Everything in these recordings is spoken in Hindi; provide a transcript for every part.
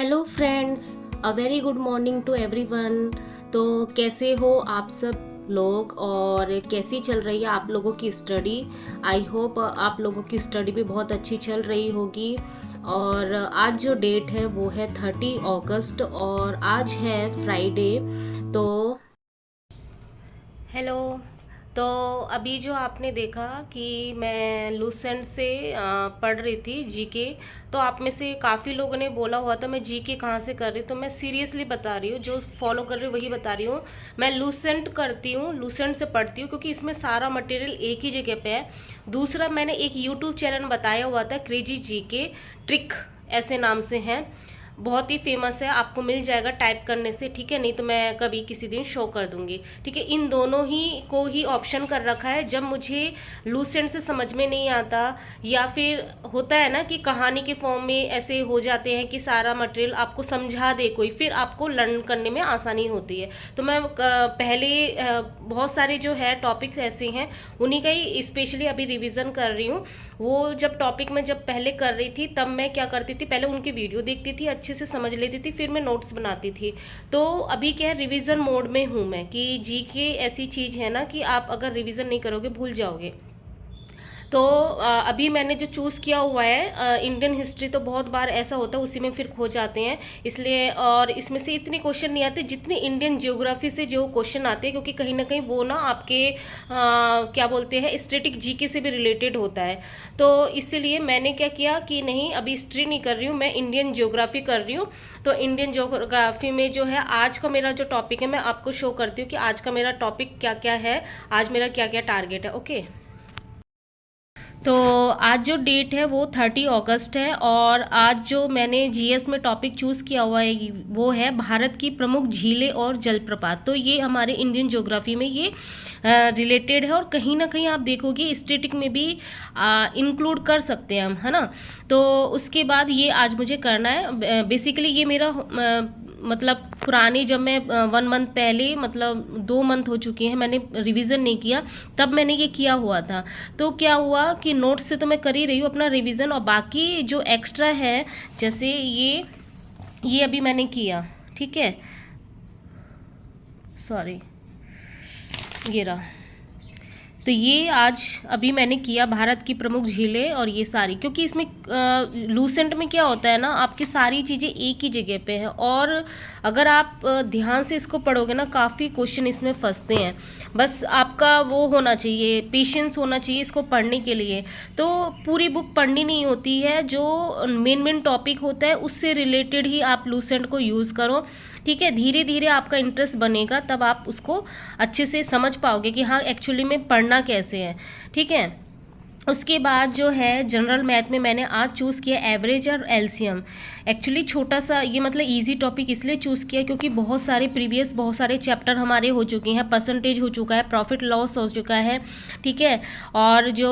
Hello friends, a very good morning to everyone. तो कैसे हो आप सब लोग और कैसी चल रही है आप लोगों की स्टडी। आई होप आप लोगों की स्टडी भी बहुत अच्छी चल रही होगी। और आज जो डेट है वो है 30 अगस्त और आज है फ्राइडे। तो हेलो। तो अभी जो आपने देखा कि मैं लूसेंट से पढ़ रही थी जीके। तो आप में से काफ़ी लोगों ने बोला हुआ था मैं जीके कहाँ से कर रही हूँ, तो मैं सीरियसली बता रही हूँ, जो फॉलो कर रही हूँ वही बता रही हूँ। मैं लूसेंट करती हूँ, लूसेंट से पढ़ती हूँ क्योंकि इसमें सारा मटेरियल एक ही जगह पे है। दूसरा, मैंने एक यूट्यूब चैनल बताया हुआ था क्रेजी जीके ट्रिक, ऐसे नाम से है, बहुत ही फेमस है, आपको मिल जाएगा टाइप करने से, ठीक है। नहीं तो मैं कभी किसी दिन शो कर दूंगी, ठीक है। इन दोनों ही को ही ऑप्शन कर रखा है। जब मुझे लूसेंट से समझ में नहीं आता या फिर होता है ना कि कहानी के फॉर्म में ऐसे हो जाते हैं कि सारा मटेरियल आपको समझा दे कोई, फिर आपको लर्न करने में आसानी होती है। तो मैं पहले बहुत सारे जो है टॉपिक्स ऐसे हैं, उन्हीं का ही स्पेशली अभी रिवीजन कर रही हूँ। वो जब टॉपिक में जब पहले कर रही थी तब मैं क्या करती थी, पहले उनकी वीडियो देखती थी, अच्छे से समझ लेती थी, फिर मैं नोट्स बनाती थी। तो अभी क्या है, रिवीजन मोड में हूँ मैं, कि जीके ऐसी चीज़ है ना कि आप अगर रिवीजन नहीं करोगे भूल जाओगे। तो अभी मैंने जो चूज़ किया हुआ है इंडियन हिस्ट्री, तो बहुत बार ऐसा होता है उसी में फिर खो जाते हैं, इसलिए। और इसमें से इतने क्वेश्चन नहीं आते जितने इंडियन ज्योग्राफी से जो क्वेश्चन आते हैं, क्योंकि कहीं ना कहीं वो ना आपके क्या बोलते हैं स्टैटिक जीके से भी रिलेटेड होता है। तो इसीलिए मैंने क्या किया कि नहीं, अभी हिस्ट्री नहीं कर रही हूँ, मैं इंडियन ज्योग्राफी कर रही हूँ। तो इंडियन ज्योग्राफी में जो है आज का मेरा जो टॉपिक है, मैं आपको शो करती हूँ कि आज का मेरा टॉपिक क्या क्या है, आज मेरा क्या क्या टारगेट है। ओके। तो आज जो डेट है वो 30 अगस्त है और आज जो मैंने जीएस में टॉपिक चूज़ किया हुआ है वो है भारत की प्रमुख झीलें और जलप्रपात। तो ये हमारे इंडियन ज्योग्राफी में ये रिलेटेड है और कहीं ना कहीं आप देखोगे स्टेटिक में भी इंक्लूड कर सकते हैं हम, है ना। तो उसके बाद ये आज मुझे करना है। बेसिकली ये मेरा मतलब पुरानी, जब मैं 1 मंथ पहले, मतलब 2 मंथ हो चुके हैं मैंने रिवीजन नहीं किया, तब मैंने ये किया हुआ था। तो क्या हुआ कि नोट्स से तो मैं कर ही रही हूँ अपना रिवीजन, और बाकी जो एक्स्ट्रा है जैसे ये अभी मैंने किया, ठीक है। सॉरी, ये रहा। तो ये आज अभी मैंने किया भारत की प्रमुख झीलें और ये सारी, क्योंकि इसमें लूसेंट में क्या होता है ना, आपकी सारी चीज़ें एक ही जगह पे हैं, और अगर आप ध्यान से इसको पढ़ोगे ना, काफ़ी क्वेश्चन इसमें फंसते हैं। बस आपका वो होना चाहिए, पेशेंस होना चाहिए इसको पढ़ने के लिए। तो पूरी बुक पढ़नी नहीं होती है, जो मेन मेन टॉपिक होता है उससे रिलेटेड ही आप लूसेंट को यूज़ करो, ठीक है। धीरे धीरे आपका इंटरेस्ट बनेगा, तब आप उसको अच्छे से समझ पाओगे कि हाँ एक्चुअली में पढ़ना कैसे है, ठीक है। उसके बाद जो है जनरल मैथ में मैंने आज चूज़ किया एवरेज और एलसीएम। एक्चुअली छोटा सा ये, मतलब इजी टॉपिक इसलिए चूज़ किया क्योंकि बहुत सारे चैप्टर हमारे हो चुके हैं, परसेंटेज हो चुका है, प्रॉफिट लॉस हो चुका है, ठीक है। और जो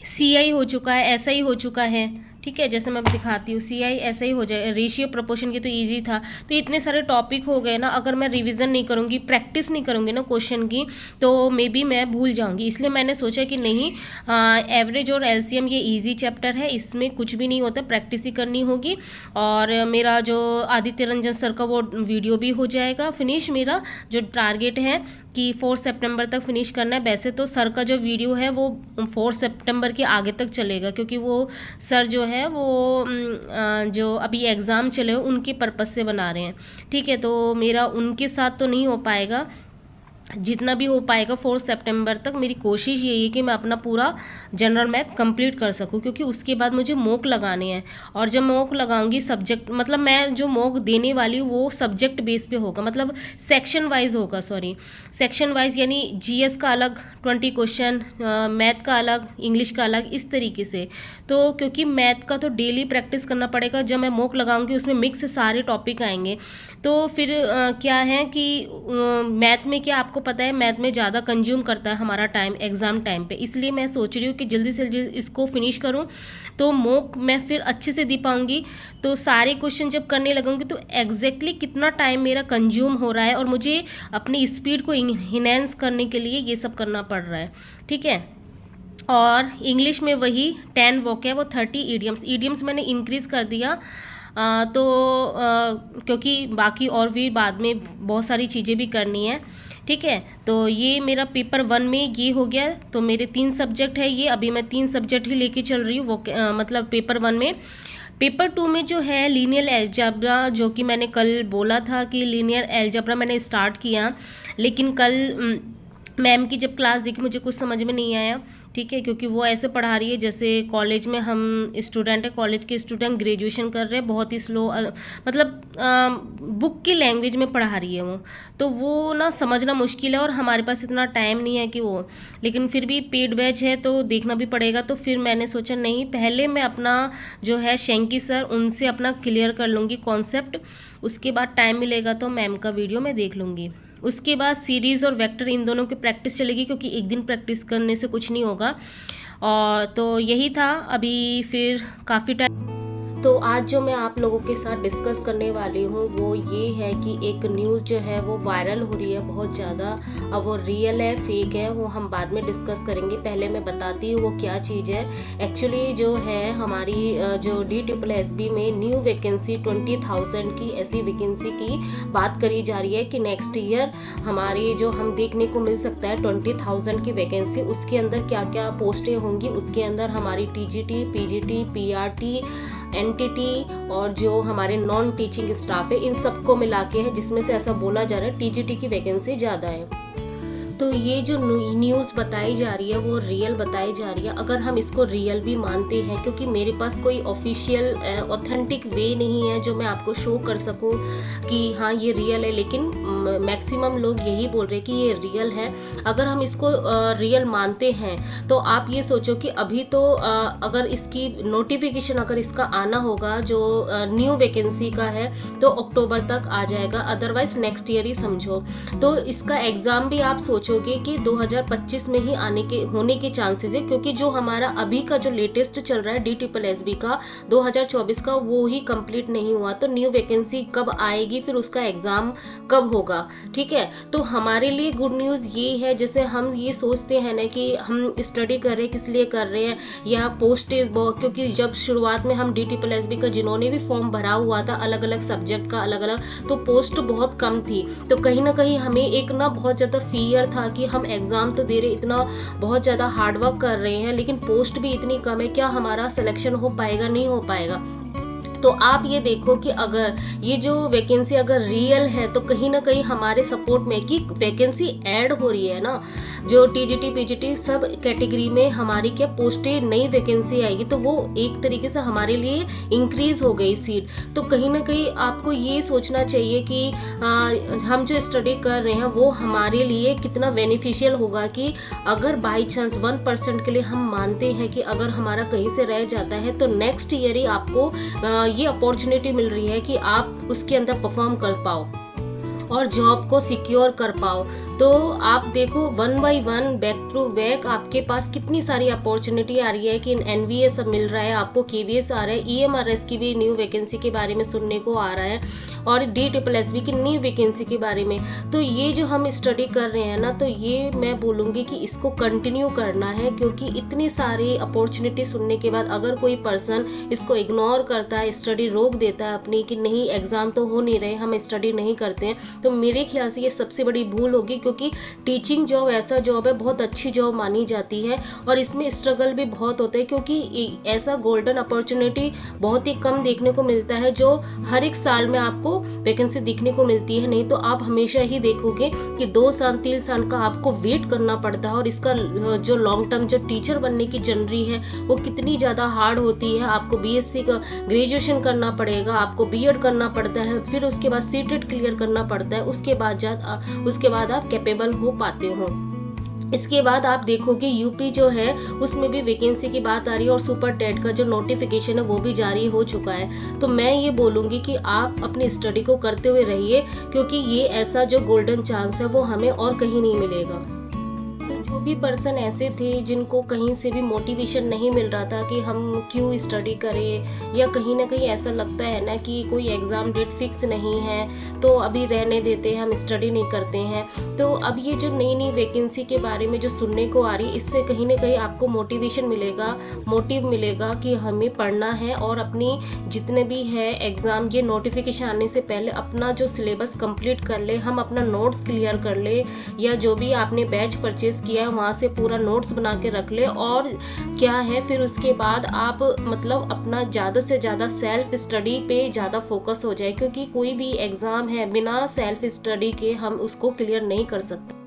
सीआई हो चुका है, एसआई हो चुका है, ठीक है। जैसे मैं दिखाती हूँ, सीआई एसआई हो जाए, रेशियो प्रोपोर्शन की तो इजी था। तो इतने सारे टॉपिक हो गए ना, अगर मैं रिवीजन नहीं करूँगी, प्रैक्टिस नहीं करूँगी ना क्वेश्चन की, तो मे बी मैं भूल जाऊँगी। इसलिए मैंने सोचा कि नहीं, एवरेज और एलसीएम ये इजी चैप्टर है, इसमें कुछ भी नहीं होता, प्रैक्टिस ही करनी होगी। और मेरा जो आदित्य रंजन सर का वो वीडियो भी हो जाएगा फिनिश। मेरा जो टारगेट है कि 4 सितंबर तक फिनिश करना है। वैसे तो सर का जो वीडियो है वो 4 सितंबर के आगे तक चलेगा, क्योंकि वो सर जो है वो जो अभी एग्ज़ाम चले हो उनके पर्पज़ से बना रहे हैं, ठीक है। तो मेरा उनके साथ तो नहीं हो पाएगा, जितना भी हो पाएगा 4 सितंबर तक मेरी कोशिश यही है कि मैं अपना पूरा जनरल मैथ कंप्लीट कर सकूं, क्योंकि उसके बाद मुझे मॉक लगाने हैं। और जब मॉक लगाऊंगी सब्जेक्ट, मतलब मैं जो मॉक देने वाली हूँ वो सब्जेक्ट बेस पे होगा, मतलब सेक्शन वाइज होगा, सॉरी सेक्शन वाइज, यानी जीएस का अलग 20 क्वेश्चन, मैथ का अलग, इंग्लिश का अलग, इस तरीके से। तो क्योंकि मैथ का तो डेली प्रैक्टिस करना पड़ेगा, जब मैं मॉक लगाऊंगी उसमें मिक्स सारे टॉपिक आएंगे। तो फिर क्या है कि मैथ में क्या, आपको पता है मैथ में ज़्यादा कंज्यूम करता है हमारा टाइम एग्ज़ाम टाइम पे, इसलिए मैं सोच रही हूँ कि जल्दी से जल्दी इसको फिनिश करूँ, तो मॉक मैं फिर अच्छे से दे पाऊँगी। तो सारे क्वेश्चन जब करने लगूँगी तो एग्जैक्टली कितना टाइम मेरा कंज्यूम हो रहा है, और मुझे अपनी स्पीड को इन्हेंस करने के लिए ये सब करना पड़ रहा है, ठीक है। और इंग्लिश में वही 10 वोकैब और 30 ईडियम्स। ईडियम्स मैंने इंक्रीज़ कर दिया क्योंकि बाकी और भी बाद में बहुत सारी चीज़ें भी करनी है, ठीक है। तो ये मेरा पेपर 1 में ये हो गया। तो मेरे 3 सब्जेक्ट है ये, अभी मैं 3 सब्जेक्ट ही लेके चल रही हूँ मतलब पेपर 1 में। पेपर 2 में जो है लीनियर अलजेब्रा, जो कि मैंने कल बोला था कि लीनियर अलजेब्रा मैंने स्टार्ट किया, लेकिन कल मैम की जब क्लास देखी मुझे कुछ समझ में नहीं आया, ठीक है, क्योंकि वो ऐसे पढ़ा रही है जैसे कॉलेज में हम स्टूडेंट है, कॉलेज के स्टूडेंट ग्रेजुएशन कर रहे हैं, बहुत ही स्लो, मतलब बुक की लैंग्वेज में पढ़ा रही है वो, तो वो ना समझना मुश्किल है और हमारे पास इतना टाइम नहीं है कि वो, लेकिन फिर भी पेड बैच है तो देखना भी पड़ेगा। तो फिर मैंने सोचा नहीं, पहले मैं अपना जो है शेंकी सर उनसे अपना क्लियर कर लूँगी कॉन्सेप्ट, उसके बाद टाइम मिलेगा तो मैम का वीडियो मैं देख लूँगी। उसके बाद सीरीज़ और वेक्टर इन दोनों की प्रैक्टिस चलेगी, क्योंकि एक दिन प्रैक्टिस करने से कुछ नहीं होगा। और तो यही था, अभी फिर काफ़ी टाइम। तो आज जो मैं आप लोगों के साथ डिस्कस करने वाली हूँ वो ये है कि एक न्यूज़ जो है वो वायरल हो रही है बहुत ज़्यादा। अब वो रियल है फेक है वो हम बाद में डिस्कस करेंगे, पहले मैं बताती हूँ वो क्या चीज़ है। एक्चुअली जो है हमारी जो DSSB में न्यू वैकेंसी 20,000 की ऐसी वैकेंसी की बात करी जा रही है कि नेक्स्ट ईयर हमारी जो हम देखने को मिल सकता है 20,000 की वैकेंसी। उसके अंदर क्या क्या पोस्टें होंगी, उसके अंदर हमारी TGT, PGT, PRT, NTT और जो हमारे नॉन टीचिंग स्टाफ है, इन सबको मिला के है, जिसमें से ऐसा बोला जा रहा है TGT की वैकेंसी ज़्यादा है। तो ये जो न्यूज़ बताई जा रही है वो रियल बताई जा रही है, अगर हम इसको रियल भी मानते हैं, क्योंकि मेरे पास कोई ऑफिशियल ऑथेंटिक वे नहीं है जो मैं आपको शो कर सकूं कि हाँ ये रियल है, लेकिन मैक्सिमम लोग यही बोल रहे हैं कि ये रियल है। अगर हम इसको रियल मानते हैं तो आप ये सोचो कि अभी तो अगर इसकी नोटिफिकेशन अगर इसका आना होगा जो न्यू वैकेंसी का है तो अक्टूबर तक आ जाएगा, अदरवाइज नेक्स्ट ईयर ही समझो। तो इसका एग्ज़ाम भी आप सोचोगे कि 2025 में ही होने के चांसेस है, क्योंकि जो हमारा अभी का जो लेटेस्ट चल रहा है DSSB का 2024 का वो ही कंप्लीट नहीं हुआ, तो न्यू वैकेंसी कब आएगी, फिर उसका एग्ज़ाम कब होगा, ठीक है। तो हमारे लिए गुड न्यूज़ ये है, जैसे हम ये सोचते हैं ना कि हम स्टडी कर रहे हैं किस लिए कर रहे हैं, या पोस्ट, क्योंकि जब शुरुआत में हम DSSB का जिन्होंने भी फॉर्म भरा हुआ था अलग अलग सब्जेक्ट का अलग अलग, तो पोस्ट बहुत कम थी, तो कहीं ना कहीं हमें एक ना बहुत ज़्यादा फियर था कि हम एग्ज़ाम तो दे रहे, इतना बहुत ज़्यादा हार्डवर्क कर रहे हैं, लेकिन पोस्ट भी इतनी कम है, क्या हमारा सिलेक्शन हो पाएगा, नहीं हो पाएगा। तो आप ये देखो कि अगर ये जो वैकेंसी अगर रियल है तो कहीं ना कहीं हमारे सपोर्ट में कि वैकेंसी ऐड हो रही है ना, जो TGT PGT सब कैटेगरी में हमारी क्या पोस्टें नई वैकेंसी आएगी, तो वो एक तरीके से हमारे लिए इंक्रीज हो गई सीट। तो कहीं ना कहीं आपको ये सोचना चाहिए कि हम जो स्टडी कर रहे हैं वो हमारे लिए कितना बेनिफिशियल होगा, कि अगर बाई चांस 1% के लिए हम मानते हैं कि अगर हमारा कहीं से रह जाता है तो नेक्स्ट ईयर ही आपको ये अपॉर्चुनिटी मिल रही है कि आप उसके अंदर परफॉर्म कर पाओ और जॉब को सिक्योर कर पाओ। तो आप देखो 1 by 1 बैक टू बैक आपके पास कितनी सारी अपॉर्चुनिटी आ रही है कि NVA सब मिल रहा है आपको, KVS आ रहा है, EMRS की भी न्यू वैकेंसी के बारे में सुनने को आ रहा है, और DSSB की न्यू वैकेंसी के बारे में। तो ये जो हम स्टडी कर रहे हैं ना, तो ये मैं बोलूँगी कि इसको कंटिन्यू करना है, क्योंकि इतनी सारी अपॉर्चुनिटी सुनने के बाद अगर कोई पर्सन इसको इग्नोर करता है, स्टडी रोक देता है अपनी कि नहीं एग्ज़ाम तो हो नहीं रहे, हम स्टडी नहीं करते हैं, तो मेरे ख्याल से ये सबसे बड़ी भूल होगी, क्योंकि टीचिंग जॉब ऐसा जॉब है, बहुत अच्छी जॉब मानी जाती है, और इसमें स्ट्रगल भी बहुत होता है, क्योंकि ऐसा गोल्डन अपॉर्चुनिटी बहुत ही कम देखने को मिलता है जो हर एक साल में आपको वैकेंसी दिखने को मिलती है। नहीं तो आप हमेशा ही देखोगे कि 2 साल 3 साल का आपको वेट करना पड़ता है, और इसका जो लॉन्ग टर्म जो टीचर बनने की जर्नी है वो कितनी ज़्यादा हार्ड होती है। आपको BSc का ग्रेजुएशन करना पड़ेगा, आपको B.Ed करना पड़ता है, फिर उसके बाद CTET क्लियर करना पड़ता है, उसके बाद आप कैपेबल हो पाते हो। इसके बाद आप देखोगे यूपी जो है उसमें भी वैकेंसी की बात आ रही है, और सुपर टेट का जो नोटिफिकेशन है वो भी जारी हो चुका है। तो मैं ये बोलूँगी कि आप अपनी स्टडी को करते हुए रहिए, क्योंकि ये ऐसा जो गोल्डन चांस है वो हमें और कहीं नहीं मिलेगा। जो भी पर्सन ऐसे थे जिनको कहीं से भी मोटिवेशन नहीं मिल रहा था कि हम क्यों स्टडी करें, या कहीं ना कहीं ऐसा लगता है ना कि कोई एग्ज़ाम डेट फिक्स नहीं है तो अभी रहने देते हैं, हम स्टडी नहीं करते हैं। तो अब ये जो नई नई वैकेंसी के बारे में जो सुनने को आ रही, इससे कहीं ना कहीं आपको मोटिवेशन मिलेगा, मोटिव मिलेगा कि हमें पढ़ना है और अपनी जितने भी है एग्ज़ाम, ये नोटिफिकेशन आने से पहले अपना जो सिलेबस कंप्लीट कर ले, हम अपना नोट्स क्लियर कर ले, या जो भी आपने बैच परचेज किया है वहाँ से पूरा नोट्स बना के रख ले। और क्या है फिर उसके बाद आप मतलब अपना ज़्यादा से ज़्यादा सेल्फ स्टडी पे ज़्यादा फोकस हो जाए, क्योंकि कोई भी एग्ज़ाम है बिना सेल्फ स्टडी के हम उसको क्लियर नहीं कर सकते।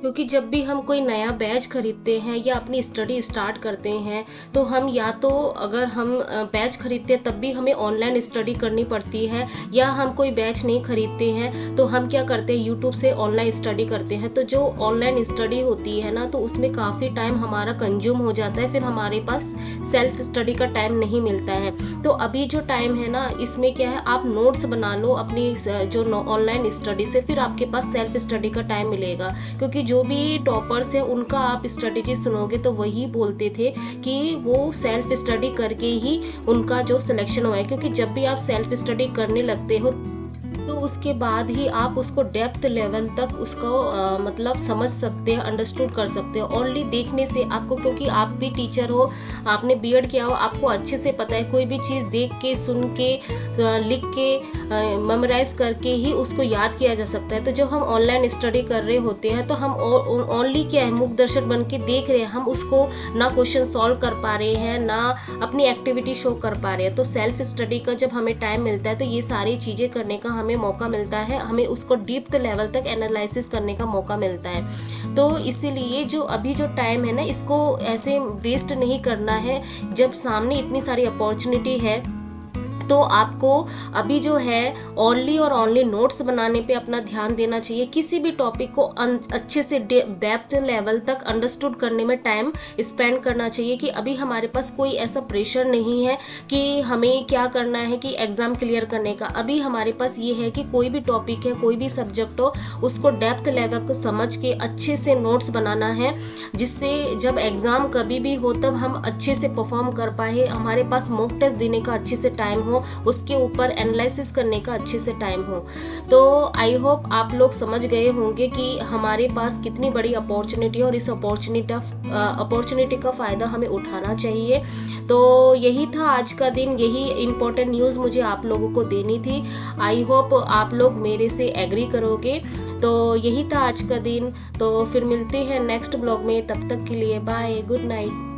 क्योंकि जब भी हम कोई नया बैच खरीदते हैं या अपनी स्टडी स्टार्ट करते हैं तो हम या तो अगर हम बैच खरीदते हैं तब भी हमें ऑनलाइन स्टडी करनी पड़ती है, या हम कोई बैच नहीं खरीदते हैं तो हम क्या करते हैं यूट्यूब से ऑनलाइन स्टडी करते हैं। तो जो ऑनलाइन स्टडी होती है ना, तो उसमें काफ़ी टाइम हमारा कंज्यूम हो जाता है, फिर हमारे पास सेल्फ स्टडी का टाइम नहीं मिलता है। तो अभी जो टाइम है ना, इसमें क्या है, आप नोट्स बना लो अपनी जो ऑनलाइन स्टडी से, फिर आपके पास सेल्फ स्टडी का टाइम मिलेगा। क्योंकि जो भी टॉपर्स है उनका आप स्ट्रेटेजी सुनोगे तो वही बोलते थे कि वो सेल्फ स्टडी करके ही उनका जो सिलेक्शन हुआ है। क्योंकि जब भी आप सेल्फ स्टडी करने लगते हो तो उसके बाद ही आप उसको डेप्थ लेवल तक उसको मतलब समझ सकते हैं, अंडरस्टूड कर सकते हो। ओनली देखने से आपको, क्योंकि आप भी टीचर हो, आपने बीएड किया हो, आपको अच्छे से पता है कोई भी चीज़ देख के, सुन के, लिख के, मेमोराइज करके ही उसको याद किया जा सकता है। तो जब हम ऑनलाइन स्टडी कर रहे होते हैं तो हम ओनली क्या है, मूक दर्शक बन के देख रहे हैं, हम उसको ना क्वेश्चन सॉल्व कर पा रहे हैं, ना अपनी एक्टिविटी शो कर पा रहे हैं। तो सेल्फ स्टडी का जब हमें टाइम मिलता है तो ये सारी चीज़ें करने का हमें मौका मिलता है, हमें उसको डीप लेवल तक एनालिसिस करने का मौका मिलता है। तो इसीलिए जो अभी जो टाइम है ना, इसको ऐसे वेस्ट नहीं करना है। जब सामने इतनी सारी अपॉर्चुनिटी है तो आपको अभी जो है ओनली और ओनली नोट्स बनाने पे अपना ध्यान देना चाहिए। किसी भी टॉपिक को अच्छे से डेप्थ लेवल तक अंडरस्टूड करने में टाइम स्पेंड करना चाहिए, कि अभी हमारे पास कोई ऐसा प्रेशर नहीं है कि हमें क्या करना है कि एग्ज़ाम क्लियर करने का। अभी हमारे पास ये है कि कोई भी टॉपिक है, कोई भी सब्जेक्ट हो, उसको डेप्थ लेवल को समझ के अच्छे से नोट्स बनाना है, जिससे जब एग्ज़ाम कभी भी हो तब हम अच्छे से परफॉर्म कर पाए, हमारे पास मॉक टेस्ट देने का अच्छे से टाइम हो, उसके ऊपर एनालिसिस करने का अच्छे से टाइम हो। तो आई होप आप लोग समझ गए होंगे कि हमारे पास कितनी बड़ी अपॉर्चुनिटी है और इस अपॉर्चुनिटी का फ़ायदा हमें उठाना चाहिए। तो यही था आज का दिन, यही इम्पोर्टेंट न्यूज़ मुझे आप लोगों को देनी थी। आई होप आप लोग मेरे से एग्री करोगे। तो यही था आज का दिन। तो फिर मिलते हैं नेक्स्ट ब्लॉग में, तब तक के लिए बाय, गुड नाइट।